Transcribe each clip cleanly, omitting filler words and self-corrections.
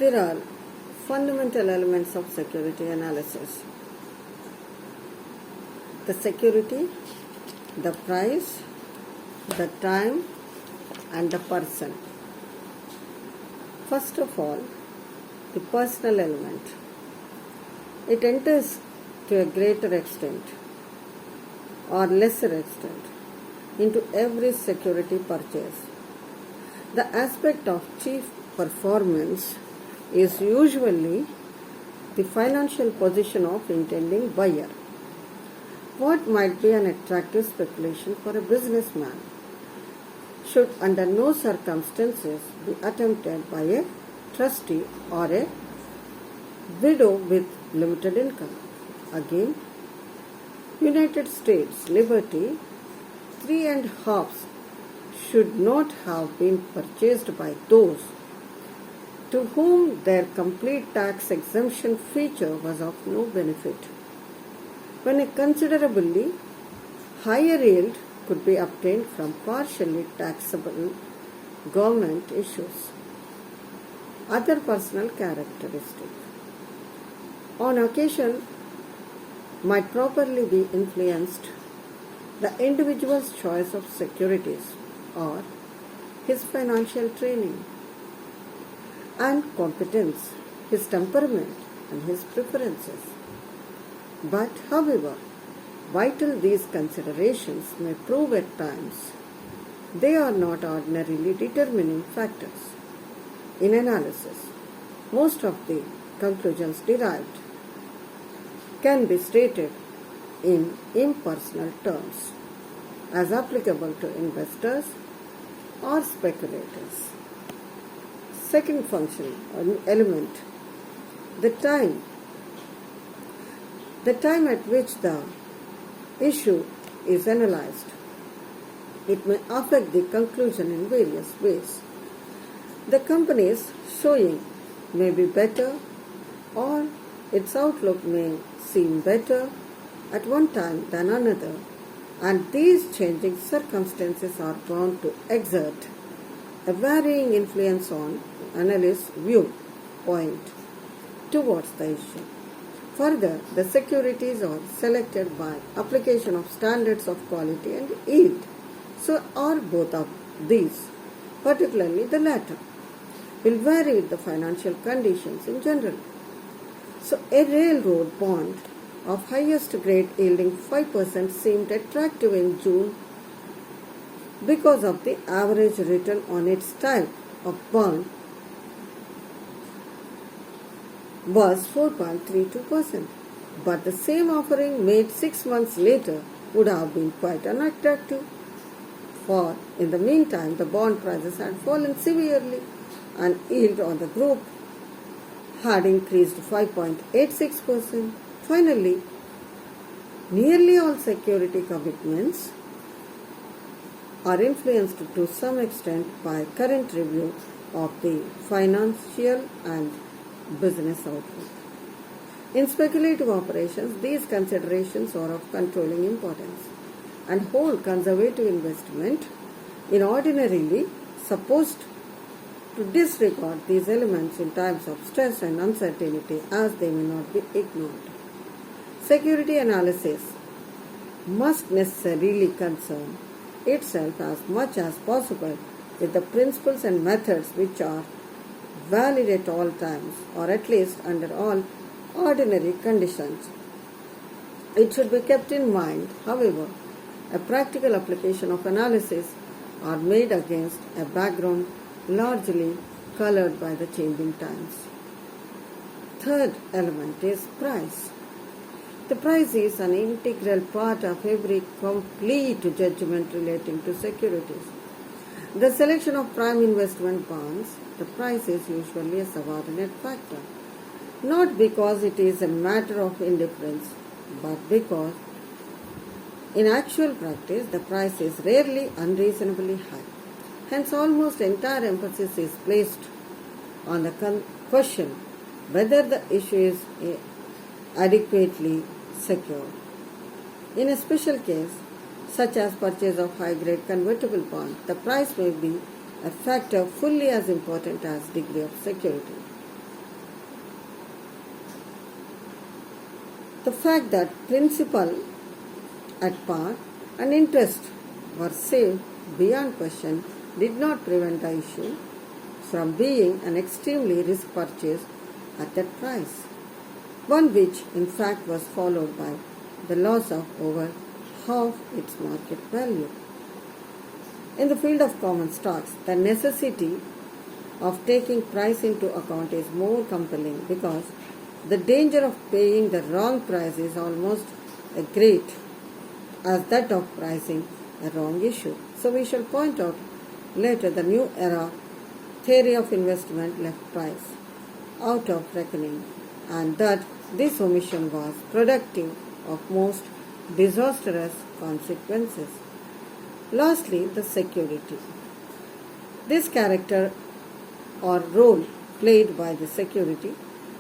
There are fundamental elements of security analysis: the security, the price, the time, and the person. First of all, the personal element. It enters to a greater extent or lesser extent into every security purchase. The aspect of chief performance is usually the financial position of intending buyer. What might be an attractive speculation for a businessman should under no circumstances be attempted by a trustee or a widow with limited income. Again, United States liberty 3.5 should not have been purchased by those to whom their complete tax exemption feature was of no benefit, when a considerably higher yield could be obtained from partially taxable government issues. Other personal characteristics on occasion might properly be influenced the individual's choice of securities or his financial training and competence, his temperament and his preferences. But however vital these considerations may prove at times, they are not ordinarily determining factors. In analysis, most of the conclusions derived can be stated in impersonal terms as applicable to investors or speculators. Second function or element, the time. The time at which the issue is analyzed. It may affect the conclusion in various ways. The company's showing may be better or its outlook may seem better at one time than another, and these changing circumstances are bound to exert a varying influence on analyst's viewpoint towards the issue. Further, the securities are selected by application of standards of quality and yield. So are both of these, particularly the latter, will vary with the financial conditions in general. So a railroad bond of highest grade yielding 5% seemed attractive in June because of the average return on its type of bond was 4.32%, but the same offering made 6 months later would have been quite unattractive, for in the meantime the bond prices had fallen severely and yield on the group had increased to 5.86%. Finally, nearly all security commitments are influenced to some extent by current review of the financial and business outlook. In speculative operations, these considerations are of controlling importance, and whole conservative investment is ordinarily supposed to disregard these elements in times of stress and uncertainty, as they may not be ignored. Security analysis must necessarily concern itself as much as possible with the principles and methods which are valid at all times, or at least under all ordinary conditions. It should be kept in mind, however, a practical application of analysis are made against a background largely colored by the changing times. Third element is price. The price is an integral part of every complete judgment relating to securities. The selection of prime investment bonds, the price is usually a subordinate factor, not because it is a matter of indifference, but because in actual practice the price is rarely unreasonably high. Hence, almost entire emphasis is placed on the question whether the issue is adequately secure. In a special case, such as purchase of high-grade convertible bond, the price may be a factor fully as important as degree of security. The fact that principal at par and interest were saved beyond question did not prevent the issue from being an extremely risk purchase at that price, one which in fact was followed by the loss of over half its market value. In the field of common stocks, the necessity of taking price into account is more compelling because the danger of paying the wrong price is almost as great as that of pricing a wrong issue. So we shall point out later the new era theory of investment left price out of reckoning, and that this omission was productive of most disastrous consequences. Lastly, the security. This character or role played by the security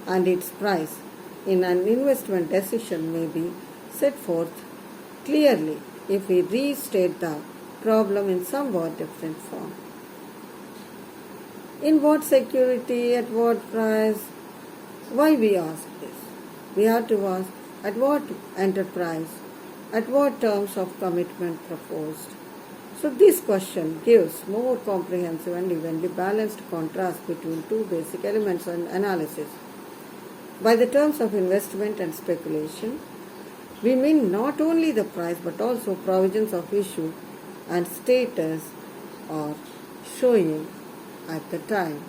and its price in an investment decision may be set forth clearly if we restate the problem in somewhat different form. In what security, at what price? Why we ask this? We have to ask at what enterprise, at what terms of commitment proposed. So this question gives more comprehensive and evenly balanced contrast between two basic elements in analysis. By the terms of investment and speculation, we mean not only the price but also provisions of issue and status or showing at the time.